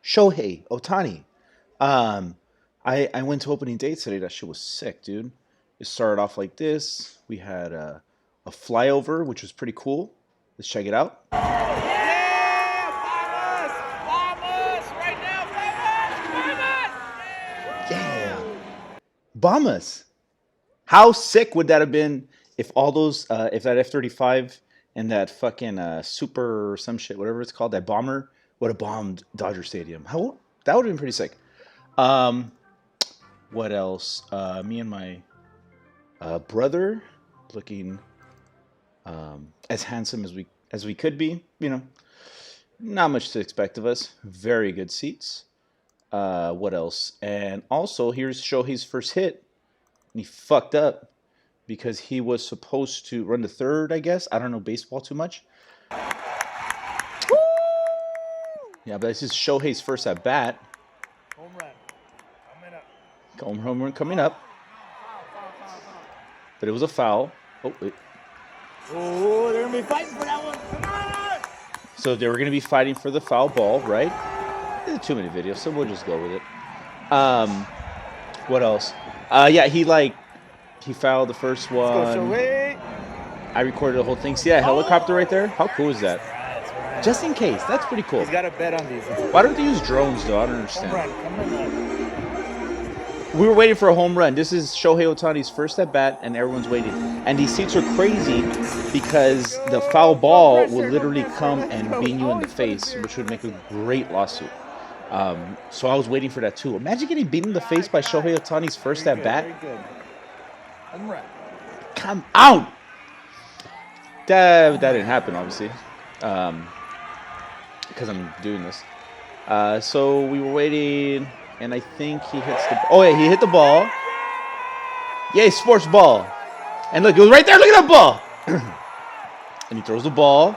Shohei Ohtani. Um, I went to opening day today. That shit was sick, dude. It started off like this. We had a flyover, which was pretty cool. Let's check it out. Yeah! Bombers! Right now, bombers! Yeah, Bombas. How sick would that have been if all those, if that F-35 and that fucking super or some shit, whatever it's called, that bomber would have bombed Dodger Stadium? How that would have been pretty sick. Um, what else? Me and my brother looking as handsome as we could be. You know, not much to expect of us. Very good seats. What else? And also, here's Shohei's first hit, and he fucked up because he was supposed to run the third. I guess I don't know baseball too much. Yeah, but this is Shohei's first at bat. Home run. Coming up. Home run coming up, but it was a foul. Oh, wait. Oh, they're going to be fighting for that one. Come on! So they were going to be fighting for the foul ball, right? It's a 2-minute video, so we'll just go with it. What else? Yeah, he fouled the first one. Let's go, Shohei. I recorded the whole thing. See that helicopter right there? How cool is that? That's right. Just in case. That's pretty cool. He's got a bet on these. Why don't they use drones, though? I don't Home understand. run. Come on. We were waiting for a home run. This is Shohei Ohtani's first at bat, and everyone's waiting. And these seats are crazy because the foul ball will literally come and beat you in the face, which would make a great lawsuit. So I was waiting for that too. Imagine getting beaten in the face by Shohei Ohtani's first at bat. Very good. Home run. Come out! That didn't happen, obviously, because I'm doing this. So we were waiting, and I think he hits the. Oh yeah, he hit the ball. Yay, sports ball! And look, it was right there. Look at that ball! And he throws the ball,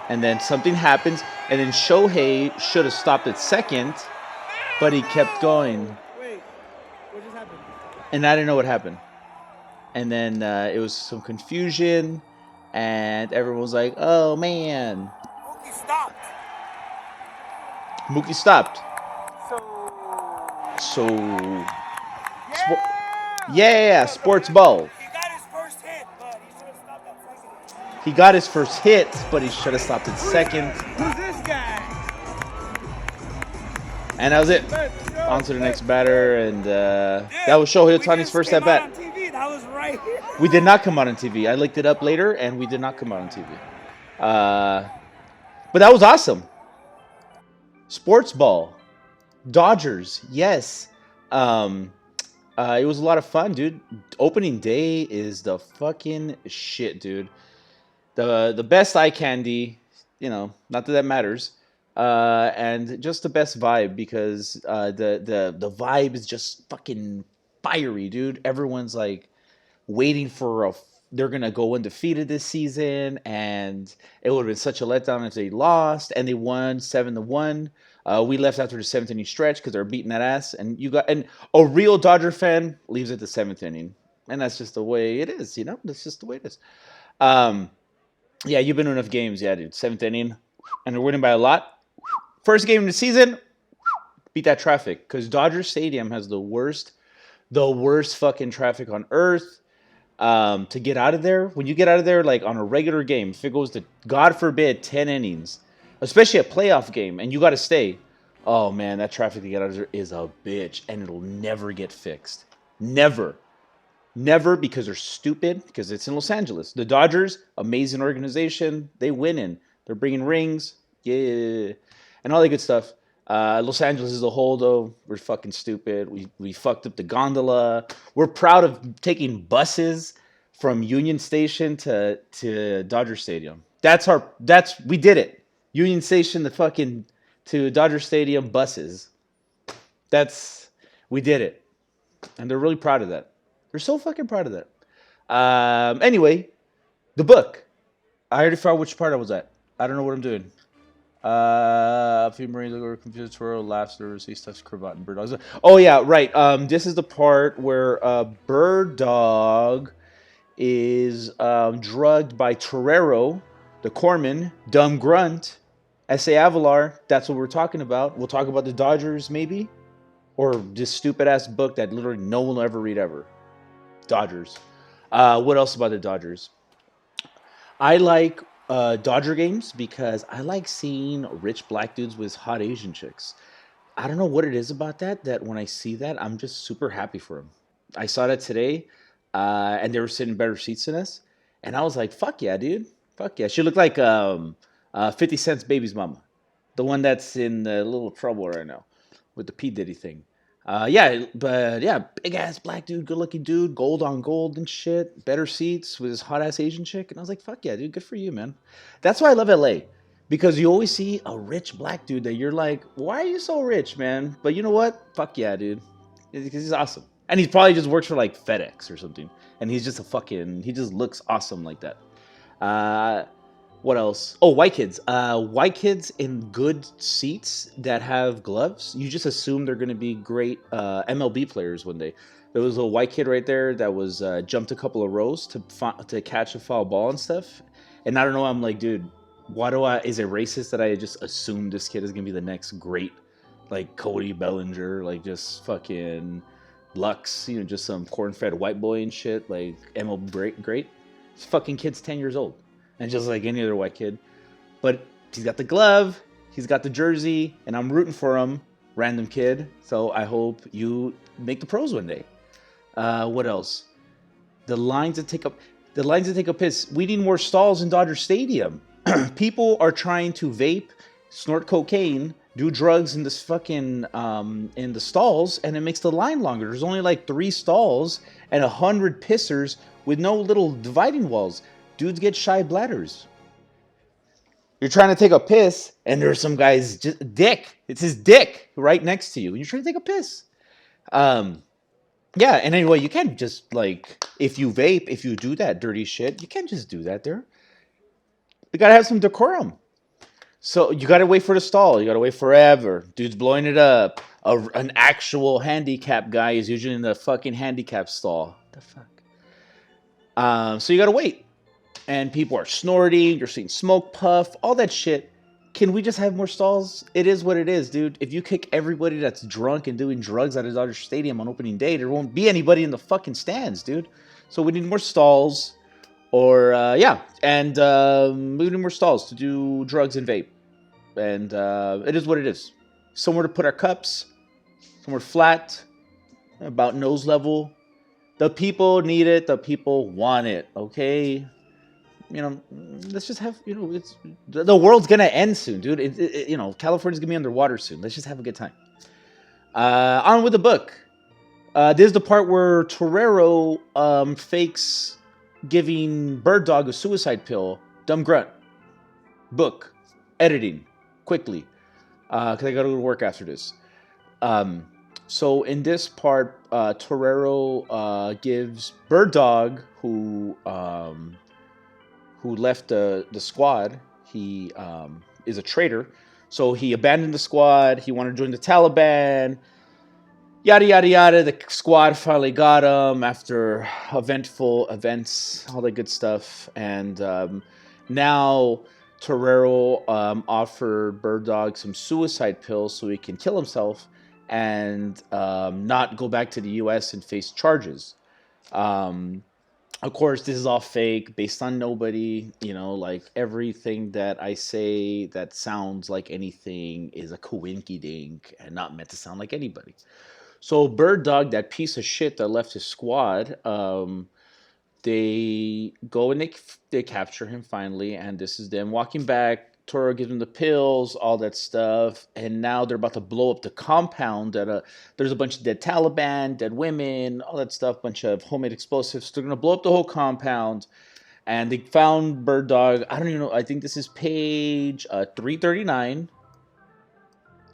and then something happens, and then Shohei should have stopped at second, but he kept going, Wait. What just happened? and I didn't know what happened. And then it was some confusion, and everyone was like, "Oh man!" He stopped. Mookie stopped. So. Yeah, sports ball. He got his first hit, but he should have stopped at second. He got his first hit, but he should have stopped at second. Who's this guy? And that was it. On to the next batter, and that was Shohei Ohtani's first at bat. That was right here. We did not come out on TV. I looked it up later, and we did not come out on TV. But that was awesome. Sports ball, Dodgers, yes. It was a lot of fun, dude. Opening day is the fucking shit, dude. The best eye candy, you know, not that matters. And just the best vibe because the vibe is just fucking fiery, dude. Everyone's like waiting for they're gonna go undefeated this season, and it would have been such a letdown if they lost, and they won 7-1. We left after the 7th inning stretch because they're beating that ass, and a real Dodger fan leaves at the 7th inning, and that's just the way it is, you know. That's just the way it is. Yeah, you've been to enough games, yeah, dude. 7th inning, and they're winning by a lot. First game of the season, beat that traffic because Dodger Stadium has the worst fucking traffic on earth. To get out of there, when you get out of there, like on a regular game, if it goes to, God forbid, 10 innings, especially a playoff game, and you got to stay, oh man, that traffic to get out of there is a bitch, and it'll never get fixed. Never. Never, because they're stupid, because it's in Los Angeles. The Dodgers, amazing organization, they winning. They're bringing rings, yeah, and all that good stuff. Los Angeles as a whole, though, we're fucking stupid. We fucked up the gondola. We're proud of taking buses from Union Station to Dodger Stadium. We did it. Union Station to Dodger Stadium buses. We did it. And they're really proud of that. They're so fucking proud of that. Anyway, the book. I already found which part I was at. I don't know what I'm doing. A few Marines look over computer twirl, laughter, see stuff's cravat and bird dogs. Oh yeah, right. This is the part where Bird Dog is drugged by Torero, the corpsman, dumb Grunt, S.A. Avalar, that's what we're talking about. We'll talk about the Dodgers, maybe, or this stupid ass book that literally no one will ever read ever. Dodgers. What else about the Dodgers? I like Dodger games because I like seeing rich black dudes with hot Asian chicks. I don't know what it is about that. That when I see that, I'm just super happy for them. I saw that today, and they were sitting in better seats than us, and I was like, "Fuck yeah, dude! Fuck yeah!" She looked like 50 Cent's baby's mama, the one that's in a little trouble right now with the P Diddy thing. Yeah, but yeah, big ass black dude, good looking dude, gold on gold and shit, better seats with his hot ass Asian chick, and I was like, "Fuck yeah, dude! Good for you, man." That's why I love LA. Because you always see a rich black dude that you're like, why are you so rich, man? But you know what? Fuck yeah, dude. Because he's awesome. And he probably just works for like FedEx or something. And he's just he just looks awesome like that. Uh, what else? Oh, white kids. White kids in good seats that have gloves. You just assume they're going to be great MLB players one day. There was a white kid right there that was jumped a couple of rows to catch a foul ball and stuff. And I don't know. I'm like, dude, why do I? Is it racist that I just assume this kid is going to be the next great, like Cody Bellinger, like just fucking Lux, just some corn-fed white boy and shit, like MLB great. This fucking kid's 10 years old and just like any other white kid. But he's got the glove, he's got the jersey, and I'm rooting for him, random kid. So I hope you make the pros one day. What else? The lines that take up piss. We need more stalls in Dodger Stadium. People are trying to vape, snort cocaine, do drugs in this fucking in the stalls, and it makes the line longer. There's only like 3 stalls and 100 pissers with no little dividing walls. Dudes get shy bladders. You're trying to take a piss, and there's some guy's dick. It's his dick right next to you, and you're trying to take a piss. Yeah, and anyway, you can't just like if you vape, if you do that dirty shit, you can't just do that there. You gotta have some decorum. So you gotta wait for the stall. You gotta wait forever. Dude's blowing it up. An actual handicap guy is usually in the fucking handicap stall. What the fuck? So you gotta wait, and people are snorting. You're seeing smoke puff, all that shit. Can we just have more stalls? It is what it is, dude. If you kick everybody that's drunk and doing drugs out of Dodger Stadium on opening day, there won't be anybody in the fucking stands, dude. So we need more stalls, or yeah, and we need more stalls to do drugs and vape. And it is what it is. Somewhere to put our cups, somewhere flat, about nose level. The people need it. The people want it. Okay. Let's just have, it's the world's gonna end soon, dude. California's gonna be underwater soon. Let's just have a good time. On with the book. This is the part where Torero fakes giving Bird Dog a suicide pill. Dumb Grunt. Book. Editing. Quickly. Because I gotta go to work after this. So in this part, Torero gives Bird Dog, who left the squad. He is a traitor. So he abandoned the squad. He wanted to join the Taliban. Yada, yada, yada. The squad finally got him after eventful events, all that good stuff. And now Torero offered Bird Dog some suicide pills so he can kill himself and not go back to the U.S. and face charges. Of course, this is all fake, based on nobody. Like everything that I say that sounds like anything is a coinky-dink and not meant to sound like anybody. So Bird Dog, that piece of shit that left his squad, they go and they capture him finally, and this is them walking back. Toro gives them the pills, all that stuff, and now they're about to blow up the compound. There's a bunch of dead Taliban, dead women, all that stuff, bunch of homemade explosives. So they're gonna blow up the whole compound, and they found Bird Dog. I don't even know. I think this is page 339.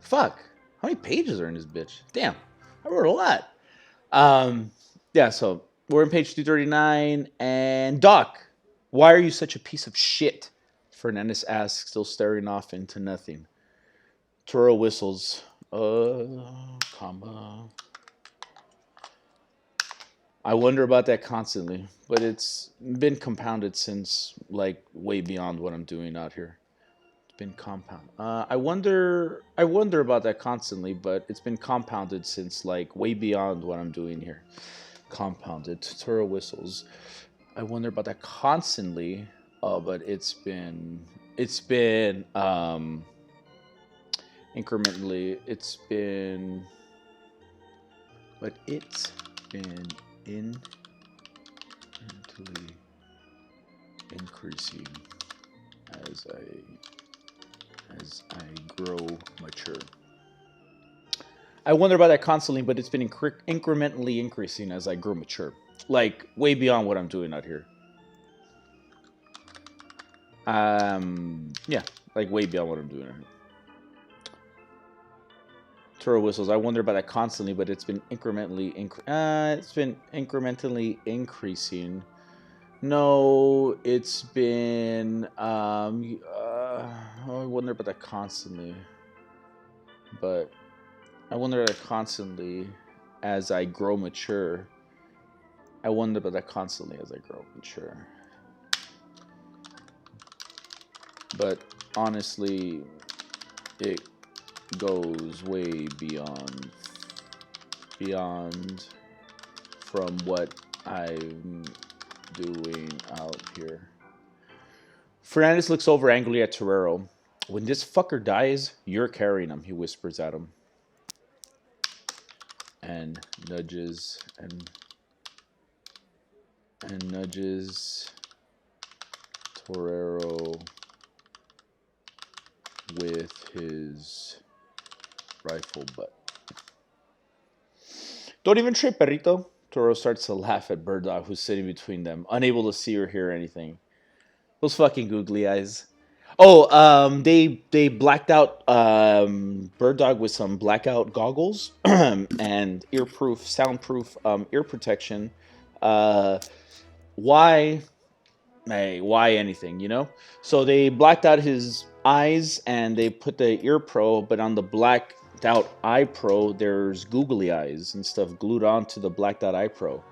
Fuck, how many pages are in this bitch? Damn, I wrote a lot. Yeah, so we're on page 239, and Doc, why are you such a piece of shit? Fernandez asks, still staring off into nothing. Toro whistles. Comma. I wonder about that constantly, but it's been compounded since, like, way beyond what I'm doing out here. Been compound. I wonder about that constantly, but it's been compounded since like way beyond what I'm doing here. Compounded tutorial whistles. I wonder about that constantly. Oh, but it's been incrementally. But it's been incrementally increasing as I grow mature. I wonder about that constantly, but it's been incrementally increasing as I grow mature. Like way beyond what I'm doing out here. Yeah, like way beyond what I'm doing out here. Turo whistles. I wonder about that constantly, but it's been incrementally increasing. No, it's been I wonder about that constantly. But I wonder about that constantly as I grow mature. I wonder about that constantly as I grow mature. But honestly, it goes way beyond from what I'm doing out here. Fernandez looks over angrily at Torero. When this fucker dies, you're carrying him, he whispers at him. And nudges Torero with his rifle butt. Don't even trip, perrito. Toro starts to laugh at Bird Dog, who's sitting between them, unable to see or hear anything. Those fucking googly eyes. Oh, they blacked out Bird Dog with some blackout goggles and earproof, soundproof ear protection. Why? Hey, why anything, you know? So they blacked out his eyes and they put the ear pro, but on the blacked out eye pro, there's googly eyes and stuff glued onto the blacked out eye pro.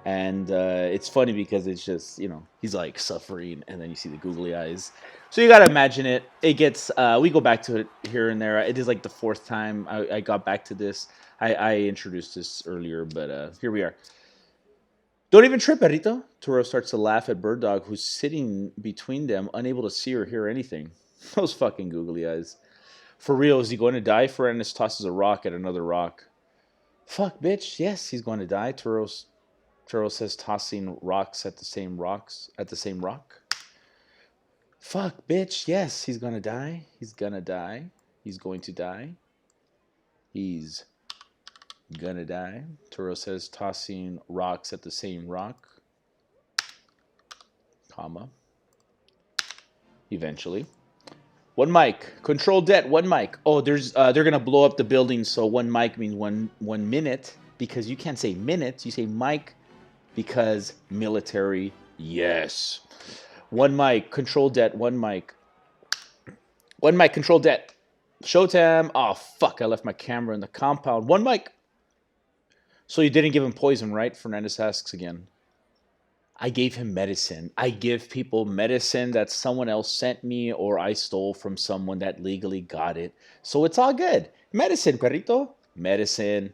And it's funny because it's just, you know, he's like suffering and then you see the googly eyes. So you got to imagine it. It gets, we go back to it here and there. It is like the fourth time I got back to this. I introduced this earlier, but here we are. Don't even trip, Perrito. Toro starts to laugh at Bird Dog, who's sitting between them, unable to see or hear anything. Those fucking googly eyes. For real, is he going to die? Fernandez tosses a rock at another rock. Fuck, bitch. Yes, he's going to die. Toro says, tossing rocks at the same rock. Fuck, bitch. Yes, he's going to die. He's going to die. He's going to die. He's gonna die. Toro says, tossing rocks at the same rock. Comma. Eventually. One mic. Control det. One mic. Oh, there's they're gonna blow up the building, so one mic means one minute. Because you can't say minutes, you say mic because military, yes. One mic, control det, one mic. One mic, control det. Showtime. Oh fuck, I left my camera in the compound. One mic. So you didn't give him poison, right? Fernandez asks again. I gave him medicine. I give people medicine that someone else sent me or I stole from someone that legally got it. So it's all good. Medicine, perrito. Medicine.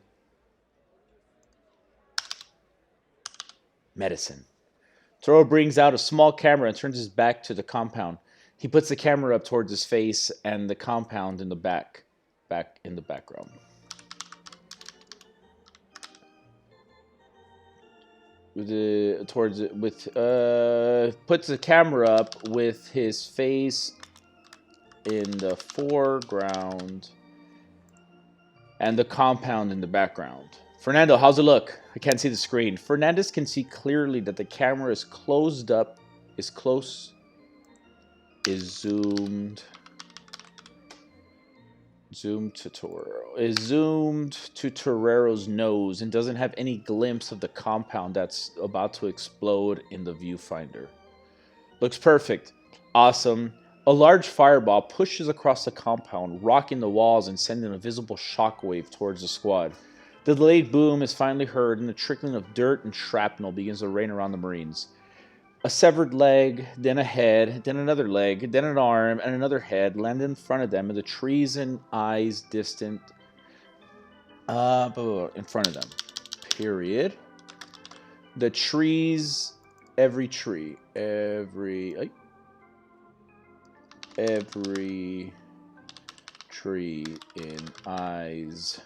Medicine. Toro brings out a small camera and turns his back to the compound. He puts the camera up towards his face and the compound in the back in the background. Puts the camera up with his face in the foreground and the compound in the background. Fernando, how's it look? I can't see the screen. Fernandez can see clearly that the camera is closed up, is zoomed to Torero's nose and doesn't have any glimpse of the compound that's about to explode in the viewfinder. Looks perfect. Awesome. A large fireball pushes across the compound, rocking the walls and sending a visible shockwave towards the squad. The delayed boom is finally heard and the trickling of dirt and shrapnel begins to rain around the Marines. A severed leg, then a head, then another leg, then an arm, and another head landed in front of them, and the trees and eyes distant in front of them. Period. The trees, every tree, every tree in eyes.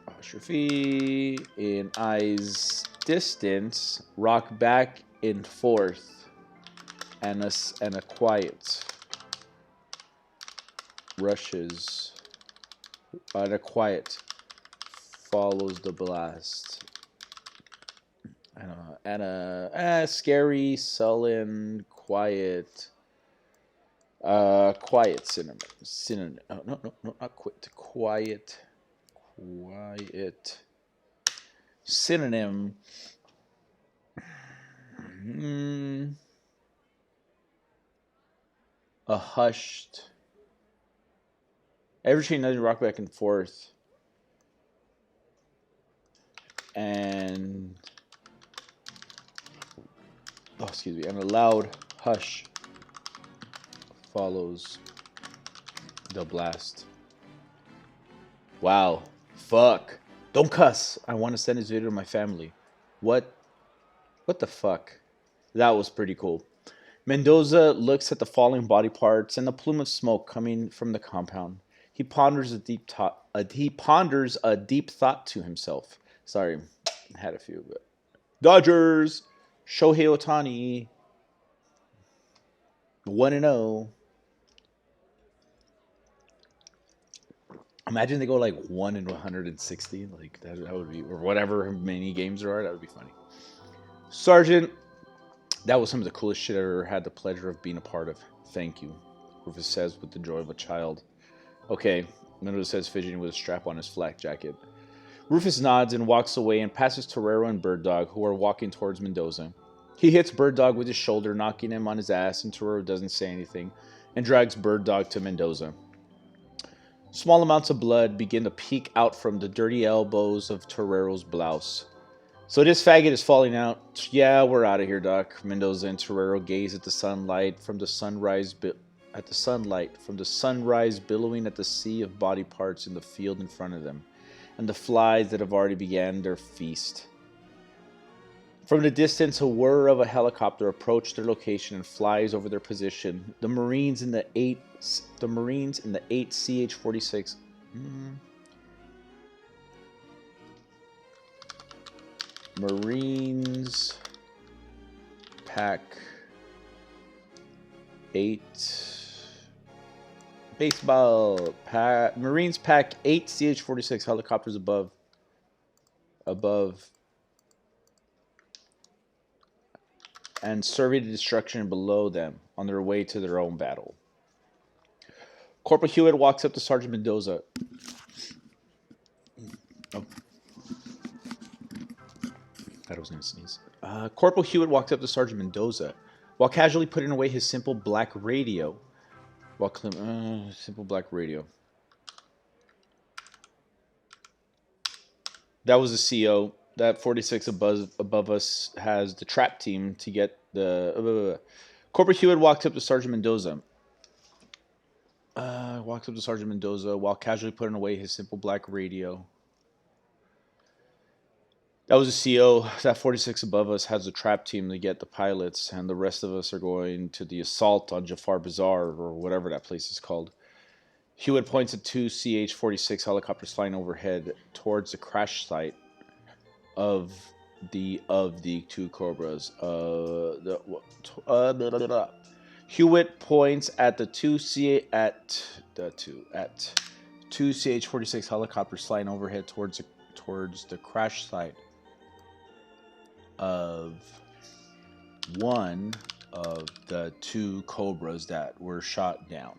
Apostrophe in eyes distance, rock back and forth, and a quiet rushes, and a quiet follows the blast. I don't know, and a scary, sullen, quiet, quiet synonym. Oh, no, not quit. Quiet synonym. A hushed. Every chain doesn't rock back and forth. And and a loud hush follows the blast. Wow. Fuck. Don't cuss. I want to send this video to my family. What the fuck? That was pretty cool. Mendoza looks at the falling body parts and the plume of smoke coming from the compound. He ponders a deep thought to himself. Sorry, I had a few, but Dodgers, Shohei Ohtani, 1-0. Imagine they go like 1 in 160, like that would be, or whatever many games there are. That would be funny. Sergeant, that was some of the coolest shit I ever had the pleasure of being a part of. Thank you, Rufus says with the joy of a child. Okay, Mendoza says, fidgeting with a strap on his flak jacket. Rufus nods and walks away and passes Torero and Bird Dog, who are walking towards Mendoza. He hits Bird Dog with his shoulder, knocking him on his ass, and Torero doesn't say anything and drags Bird Dog to Mendoza. Small amounts of blood begin to peek out from the dirty elbows of Torero's blouse. So this faggot is falling out. Yeah, we're out of here, Doc. Mendoza and Torero gaze at the sunlight from the sunrise billowing at the sea of body parts in the field in front of them, and the flies that have already began their feast. From the distance, a whir of a helicopter approached their location and flies over their position. The Marines in the 8 CH-46. Marines pack 8 baseball. Marines pack 8 CH-46 helicopters above and survey the destruction below them on their way to their own battle. Corporal Hewitt walks up to Sergeant Mendoza. Oh. I was going to sneeze. Corporal Hewitt walks up to Sergeant Mendoza while casually putting away his simple black radio. Simple black radio. That was the CO. That 46 above us has the trap team to get the... Corporal Hewitt walks up to Sergeant Mendoza. While casually putting away his simple black radio. That was a CO. That 46 above us has a trap team to get the pilots, and the rest of us are going to the assault on Jafar Bazaar, or whatever that place is called. Hewitt points at 2 CH-46 helicopters flying overhead towards the crash site of the 2 Cobras. Hewitt points at the 2 CH-46 helicopters flying overhead towards the crash site of one of the 2 Cobras that were shot down.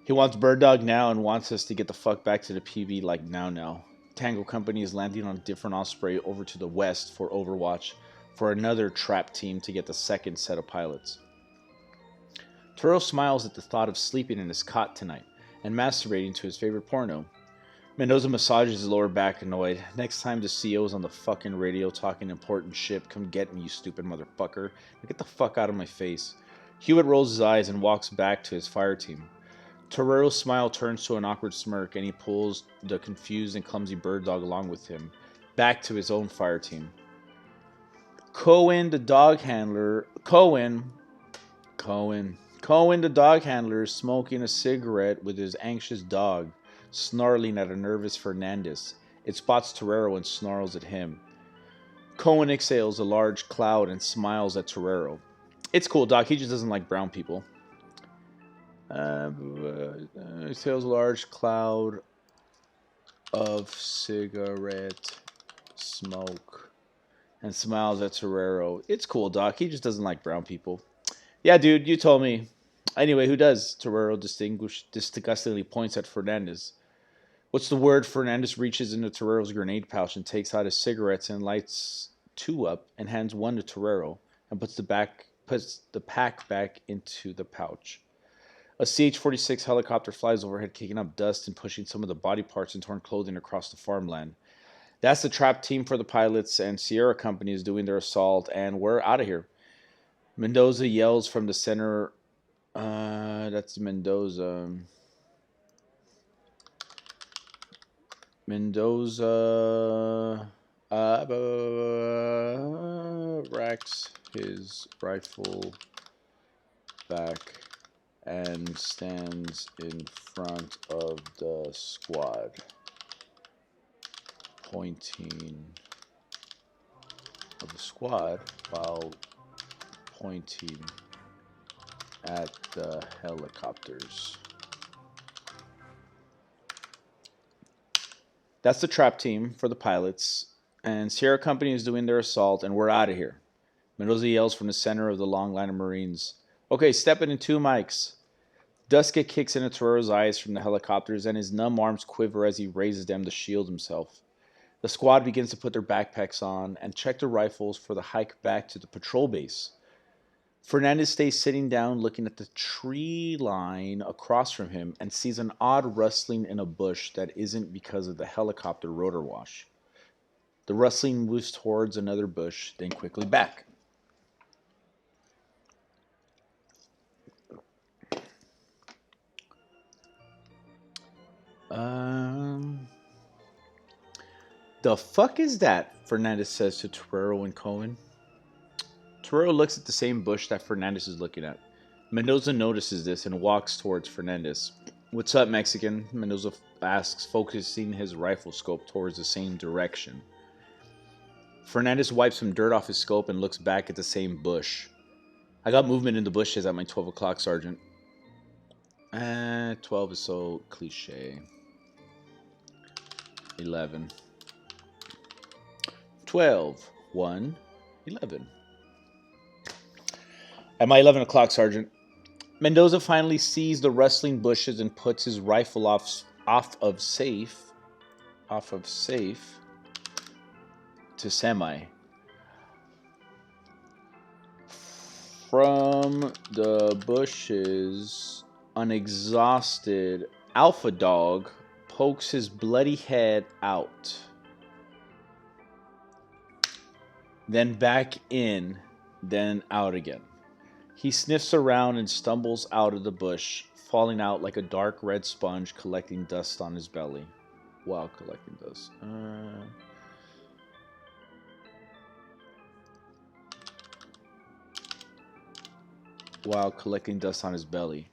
He wants Bird Dog now and wants us to get the fuck back to the PV like now. Tango Company is landing on a different Osprey over to the west for Overwatch for another trap team to get the second set of pilots. Toro smiles at the thought of sleeping in his cot tonight and masturbating to his favorite porno. Mendoza massages his lower back, annoyed. Next time the CEO's on the fucking radio talking important shit, come get me, you stupid motherfucker. Get the fuck out of my face. Hewitt rolls his eyes and walks back to his fire team. Torero's smile turns to an awkward smirk, and he pulls the confused and clumsy bird dog along with him, back to his own fire team. Cohen, the dog handler, Cohen, the dog handler, is smoking a cigarette with his anxious dog, snarling at a nervous Fernandez. It spots Torero and snarls at him. Cohen exhales a large cloud and smiles at Torero. It's cool, Doc. He just doesn't like brown people. Exhales a large cloud of cigarette smoke and smiles at Torero. It's cool, Doc. He just doesn't like brown people. Yeah, dude, you told me. Anyway, who does? Torero disgustingly points at Fernandez. What's the word? Fernandez reaches into Torero's grenade pouch and takes out his cigarettes and lights two up and hands one to Torero and puts the pack back into the pouch. A CH-46 helicopter flies overhead, kicking up dust and pushing some of the body parts and torn clothing across the farmland. That's the trap team for the pilots, and Sierra Company is doing their assault, and we're out of here. Mendoza yells from the center. That's Mendoza. Racks his rifle back and stands in front of the squad, pointing while pointing at the helicopters. That's the trap team for the pilots, and Sierra Company is doing their assault, and we're out of here. Mendoza yells from the center of the long line of Marines. Okay, step it in two mics. Duska kicks into Torero's eyes from the helicopters, and his numb arms quiver as he raises them to shield himself. The squad begins to put their backpacks on and check their rifles for the hike back to the patrol base. Fernandez stays sitting down looking at the tree line across from him and sees an odd rustling in a bush that isn't because of the helicopter rotor wash. The rustling moves towards another bush, then quickly back. The fuck is that? Fernandez says to Torero and Cohen. Torero looks at the same bush that Fernandez is looking at. Mendoza notices this and walks towards Fernandez. What's up, Mexican? Mendoza asks, focusing his rifle scope towards the same direction. Fernandez wipes some dirt off his scope and looks back at the same bush. I got movement in the bushes at my 12 o'clock, Sergeant. 12 is so cliche. 11. 12. 1. 11. At my 11 o'clock, Sergeant. Mendoza finally sees the rustling bushes and puts his rifle off of safe to semi. From the bushes, an exhausted alpha dog pokes his bloody head out. Then back in, then out again. He sniffs around and stumbles out of the bush, falling out like a dark red sponge collecting dust on his belly. While collecting dust. While collecting dust on his belly.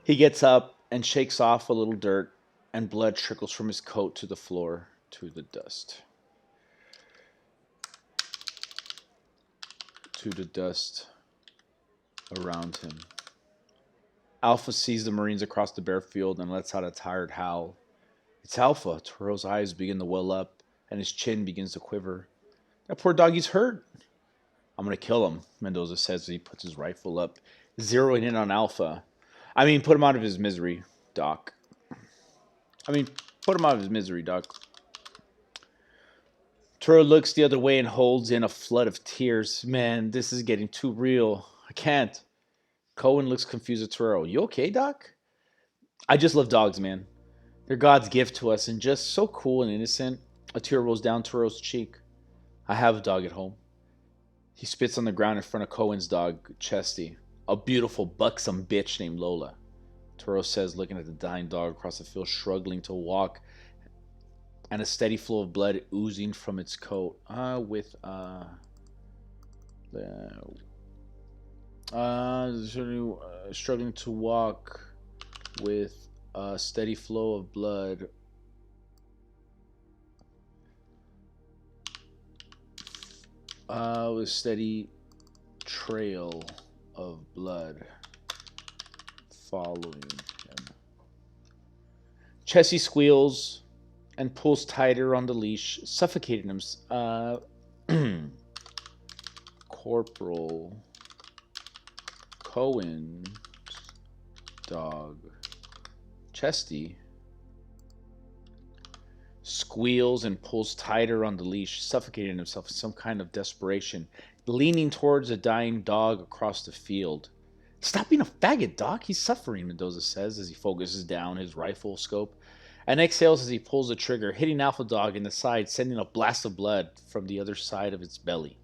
He gets up and shakes off a little dirt, and blood trickles from his coat to the floor, to the dust. To the dust around him. Alpha sees the Marines across the bare field and lets out a tired howl. It's Alpha. Torero's eyes begin to well up, and his chin begins to quiver. That poor doggy's hurt. I'm going to kill him, Mendoza says as he puts his rifle up, zeroing in on Alpha. Put him out of his misery, Doc. Put him out of his misery, Doc. Torero looks the other way and holds in a flood of tears. Man, this is getting too real. I can't. Cohen looks confused at Torero. You okay, Doc? I just love dogs, man. They're God's gift to us, and just so cool and innocent. A tear rolls down Turo's cheek. I have a dog at home. He spits on the ground in front of Cohen's dog, Chesty, a beautiful, buxom bitch named Lola. Turo says, looking at the dying dog across the field, struggling to walk, and a steady flow of blood oozing from its coat. Struggling to walk with a steady flow of blood. With steady trail of blood following him. Chessie squeals and pulls tighter on the leash, suffocating him. Corporal Cohen dog Chesty squeals and pulls tighter on the leash, suffocating himself in some kind of desperation, leaning towards a dying dog across the field. Stop being a faggot, Doc. He's suffering, Mendoza says as he focuses down his rifle scope and exhales as he pulls the trigger, hitting Alpha Dog in the side, sending a blast of blood from the other side of its belly.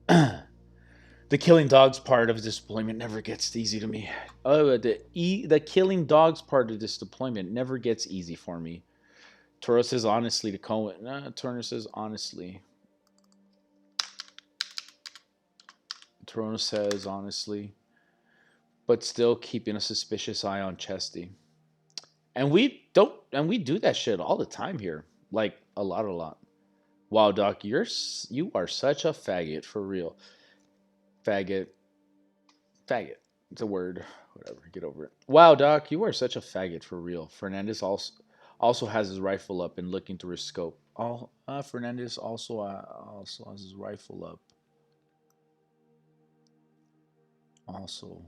The killing dogs part of this deployment never gets easy to me. The killing dogs part of this deployment never gets easy for me. Turner says honestly to Cohen. Turner says honestly. Turner says honestly, but still keeping a suspicious eye on Chesty. And we do that shit all the time here, like a lot. Wow, Doc, you are such a faggot for real. Faggot. It's a word. Whatever. Get over it. Wow, Doc, you are such a faggot for real. Fernandez also has his rifle up and looking through his scope. Fernandez also has his rifle up. Also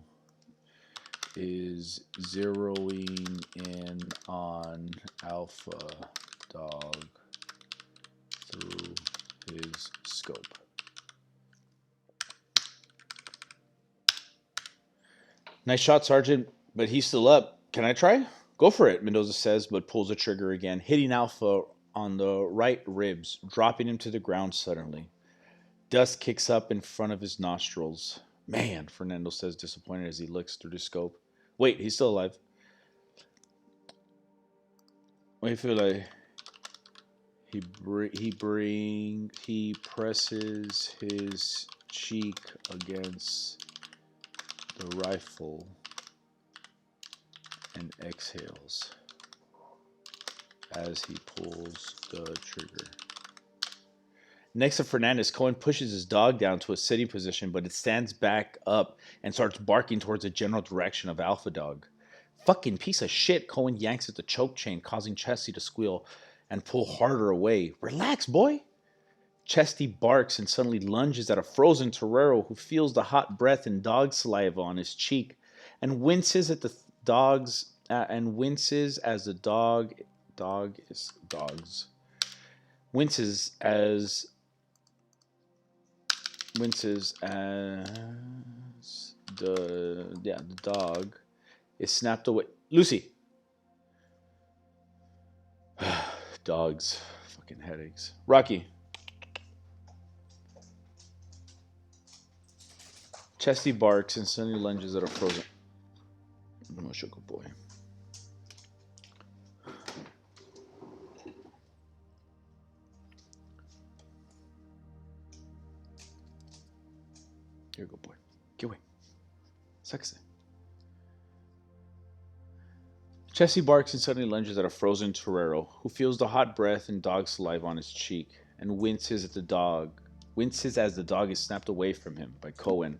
is zeroing in on Alpha Dog through his scope. Nice shot, Sergeant, but he's still up. Can I try? Go for it, Mendoza says, but pulls the trigger again, hitting Alpha on the right ribs, dropping him to the ground suddenly. Dust kicks up in front of his nostrils. Man, Fernando says, disappointed as he looks through the scope. Wait, he's still alive. I feel like he presses his cheek against the rifle and exhales as he pulls the trigger. Next to Fernandez, Cohen pushes his dog down to a sitting position, but it stands back up and starts barking towards the general direction of Alpha Dog. Fucking piece of shit, Cohen yanks at the choke chain, causing Chesty to squeal and pull harder away. Relax, boy. Chesty barks and suddenly lunges at a frozen torero who feels the hot breath and dog saliva on his cheek and winces at the dogs winces as the dog is snapped away. Lucy. Dogs. Fucking headaches. Rocky. Chesty barks and suddenly lunges at a frozen. I'm a sugar boy. Here you go, boy. Get away. Sexy. Chesty barks and suddenly lunges at a frozen torero who feels the hot breath and dog saliva on his cheek and winces as the dog is snapped away from him by Cohen.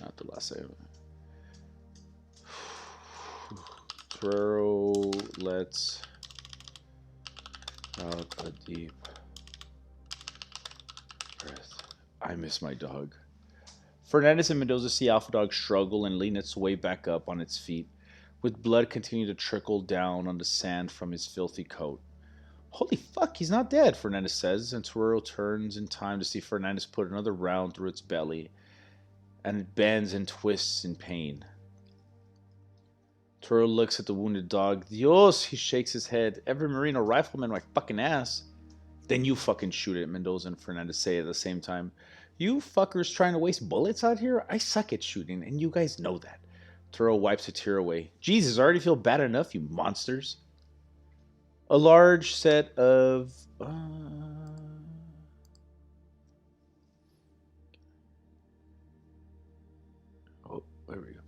Not the last save. Torero lets out a deep breath. I miss my dog. Fernandez and Mendoza see Alpha Dog struggle and lean its way back up on its feet, with blood continuing to trickle down on the sand from his filthy coat. Holy fuck, he's not dead, Fernandez says, and Torero turns in time to see Fernandez put another round through its belly, and it bends and twists in pain. Toro looks at the wounded dog. Dios, he shakes his head. Every Marine or rifleman, my fucking ass. Then you fucking shoot it, Mendoza and Fernandez say at the same time. You fuckers trying to waste bullets out here? I suck at shooting, and you guys know that. Toro wipes a tear away. Jesus, I already feel bad enough, you monsters. A large set of... Oh, there we go.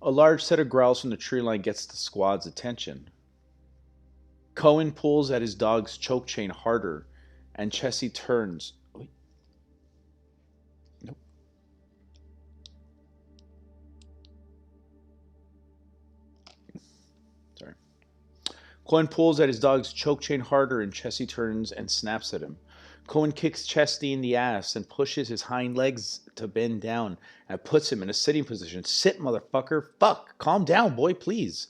A large set of growls from the tree line gets the squad's attention. Cohen pulls at his dog's choke chain harder, and Chessie turns. Wait. Nope. Sorry. Cohen pulls at his dog's choke chain harder, and Chessie turns and snaps at him. Cohen kicks Chesty in the ass and pushes his hind legs to bend down and puts him in a sitting position. Sit, motherfucker. Fuck. Calm down, boy, please.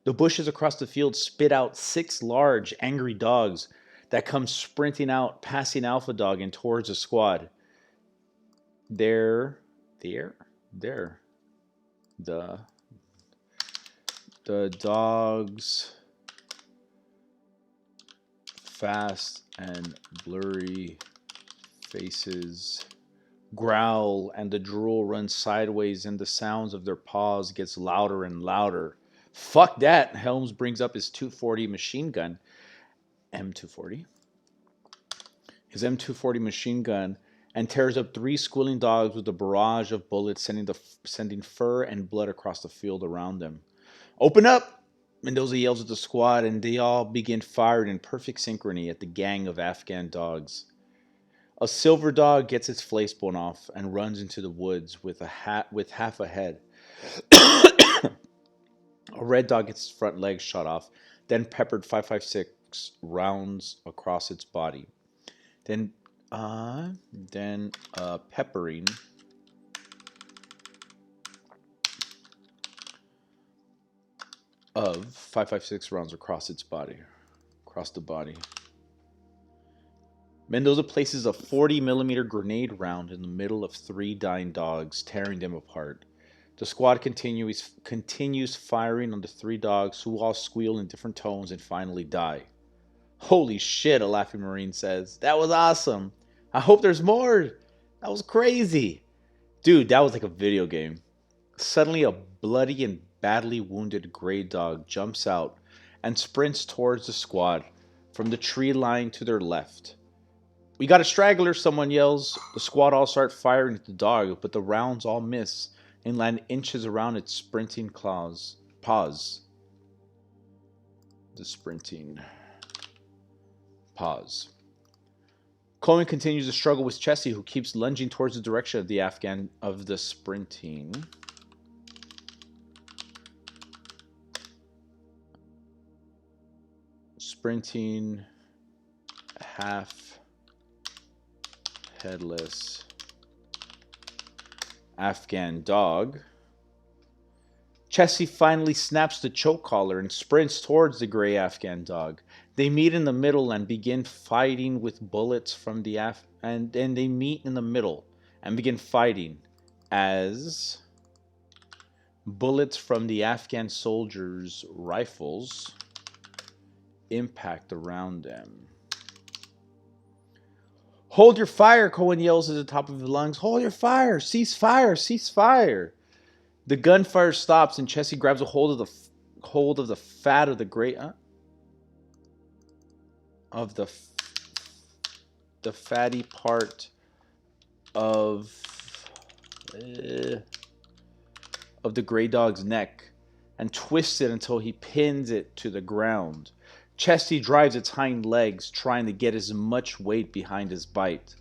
The bushes across the field spit out 6 large, angry dogs that come sprinting out, passing Alpha Dog and towards the squad. There. The dogs, fast and blurry faces, growl, and the drool runs sideways, and the sounds of their paws gets louder and louder. Fuck that. Helms brings up his 240 machine gun. M240. His M240 machine gun and tears up 3 squealing dogs with a barrage of bullets sending fur and blood across the field around them. Open up! Mendoza yells at the squad, and they all begin firing in perfect synchrony at the gang of Afghan dogs. A silver dog gets its face blown off and runs into the woods with half a head. A red dog gets its front legs shot off, then peppered 5.56 rounds across its body. Then peppering of 5.56 rounds across the body. Mendoza places a 40mm grenade round in the middle of 3 dying dogs, tearing them apart. The squad continues firing on the 3 dogs, who all squeal in different tones and finally die. Holy shit, a laughing Marine says. That was awesome. I hope there's more. That was crazy. Dude, that was like a video game. Suddenly, a bloody and badly wounded gray dog jumps out and sprints towards the squad from the tree line to their left. We got a straggler, someone yells. The squad all start firing at the dog, but the rounds all miss and land inches around its sprinting paws. The sprinting paws. Cohen continues to struggle with Chessie, who keeps lunging towards the direction of the sprinting half headless Afghan dog. Chessie finally snaps the choke collar and sprints towards the gray Afghan dog. They meet in the middle and begin fighting with bullets from the they meet in the middle and begin fighting as bullets from the Afghan soldiers' rifles impact around them. Hold your fire, Cohen yells at the top of his lungs. Hold your fire! Cease fire! Cease fire! The gunfire stops and Chessie grabs a hold of the fat of the gray the fatty part of the gray dog's neck and twists it until he pins it to the ground. Chesty drives its hind legs, trying to get as much weight behind his bite.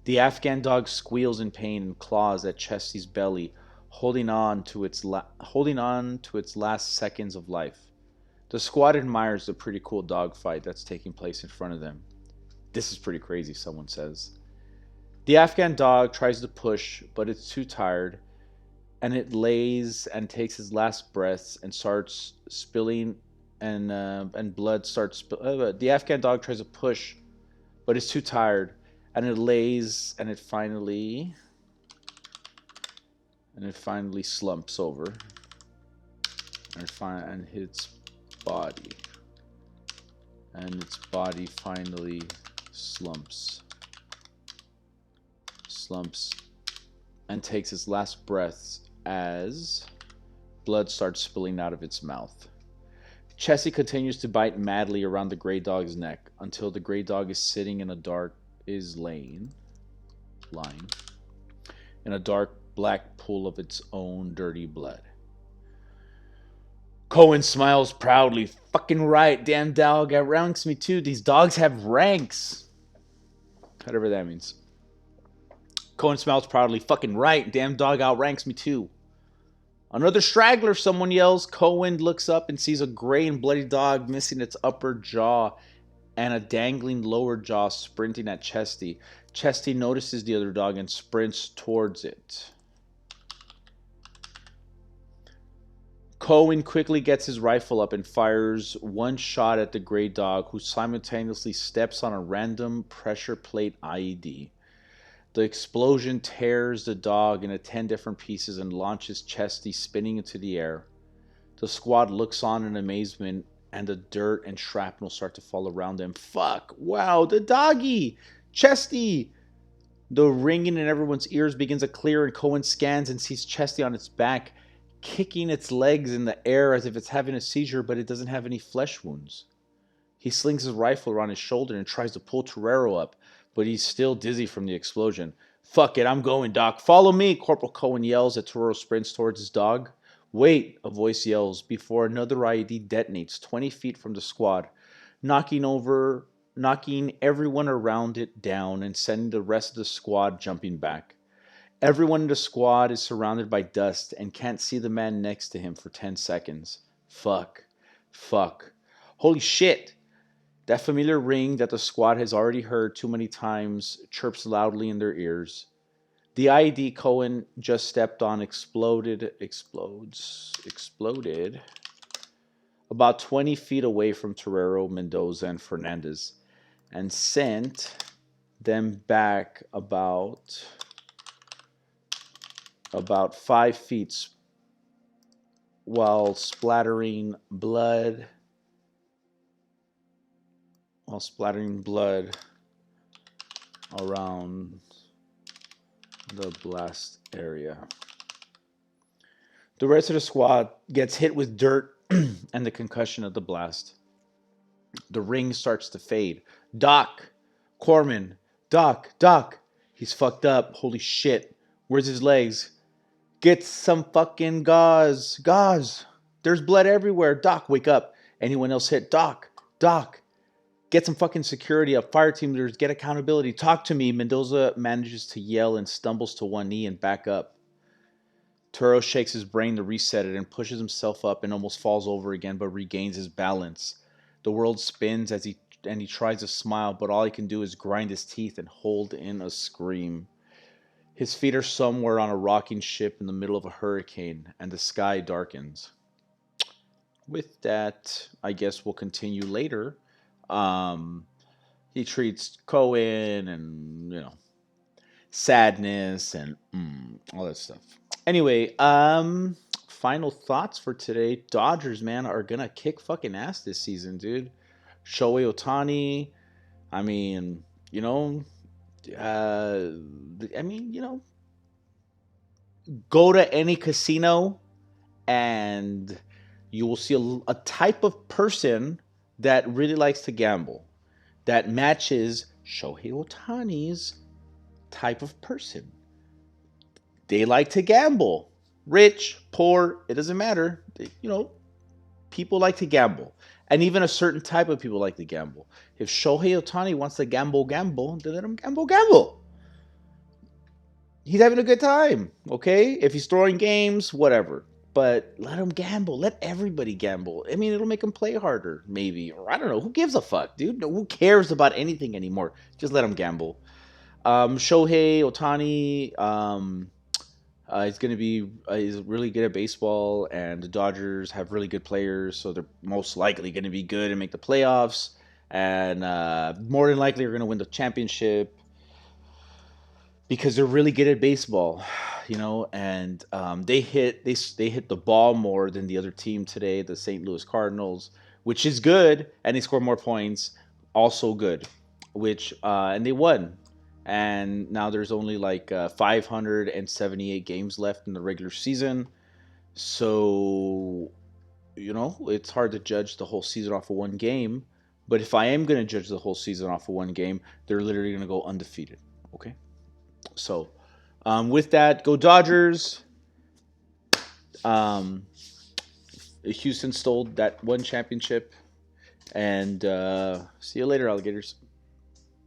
The Afghan dog squeals in pain and claws at Chesty's belly, holding on to its last seconds of life. The squad admires the pretty cool dogfight that's taking place in front of them. This is pretty crazy, someone says. The Afghan dog tries to push, but it's too tired, and it lays and takes its last breaths and starts spilling, and blood starts. The Afghan dog tries to push, but it's too tired, and it lays, and it finally slumps over. and its body. And its body finally slumps and takes its last breaths as blood starts spilling out of its mouth. Chessie continues to bite madly around the gray dog's neck until the gray dog is sitting in a lying in a dark black pool of its own dirty blood. Cohen smiles proudly. Fucking right, damn dog outranks me too. These dogs have ranks. Whatever that means. Cohen smiles proudly. Fucking right, damn dog outranks me too. Another straggler, someone yells. Cohen looks up and sees a gray and bloody dog missing its upper jaw and a dangling lower jaw sprinting at Chesty. Chesty notices the other dog and sprints towards it. Cohen quickly gets his rifle up and fires one shot at the gray dog, who simultaneously steps on a random pressure plate IED. The explosion tears the dog into 10 different pieces and launches Chesty spinning into the air. The squad looks on in amazement, and the dirt and shrapnel start to fall around them. Fuck! Wow, the doggy! Chesty! The ringing in everyone's ears begins to clear, and Cohen scans and sees Chesty on its back, kicking its legs in the air as if it's having a seizure, but it doesn't have any flesh wounds. He slings his rifle around his shoulder and tries to pull Torero up, but he's still dizzy from the explosion. Fuck it, I'm going, Doc. Follow me, Corporal Cohen yells as Torero sprints towards his dog. Wait, a voice yells before another IED detonates 20 feet from the squad, knocking everyone around it down and sending the rest of the squad jumping back. Everyone in the squad is surrounded by dust and can't see the man next to him for 10 seconds. Fuck. Holy shit! That familiar ring that the squad has already heard too many times chirps loudly in their ears. The IED Cohen just stepped on exploded about 20 feet away from Torero, Mendoza, and Fernandez, and sent them back about 5 feet while splattering blood around the blast area. The rest of the squad gets hit with dirt and the concussion of the blast. The ring starts to fade. Doc! Corman! Doc! He's fucked up. Holy shit. Where's his legs? Get some fucking gauze. There's blood everywhere. Doc, wake up. Anyone else hit? Doc. Get some fucking security up. Fire team leaders, get accountability. Talk to me. Mendoza manages to yell and stumbles to one knee and back up. Turo shakes his brain to reset it and pushes himself up and almost falls over again, but regains his balance. The world spins as he tries to smile, but all he can do is grind his teeth and hold in a scream. His feet are somewhere on a rocking ship in the middle of a hurricane, and the sky darkens. With that, I guess we'll continue later. He treats Cohen and, sadness and all that stuff. Anyway, final thoughts for today. Dodgers, man, are gonna kick fucking ass this season, dude. Shohei Ohtani, go to any casino and you will see a type of person that really likes to gamble that matches Shohei Ohtani's type of person. They like to gamble. Rich, poor, it doesn't matter. People like to gamble. And even a certain type of people like to gamble. If Shohei Ohtani wants to gamble, then let him gamble. He's having a good time, okay? If he's throwing games, whatever. But let him gamble. Let everybody gamble. It'll make him play harder, maybe. Or I don't know. Who gives a fuck, dude? Who cares about anything anymore? Just let him gamble. Shohei Ohtani, he's really good at baseball, and the Dodgers have really good players, so they're most likely going to be good and make the playoffs, and more than likely are going to win the championship. because they're really good at baseball, and they hit the ball more than the other team today, the St. Louis Cardinals, which is good, and they scored more points, also good, which and they won, and now there's only like 578 games left in the regular season, so it's hard to judge the whole season off of one game. But if I am going to judge the whole season off of one game, they're literally going to go undefeated. Okay. So, with that, go Dodgers. Um, Houston stole that one championship. And see you later, alligators.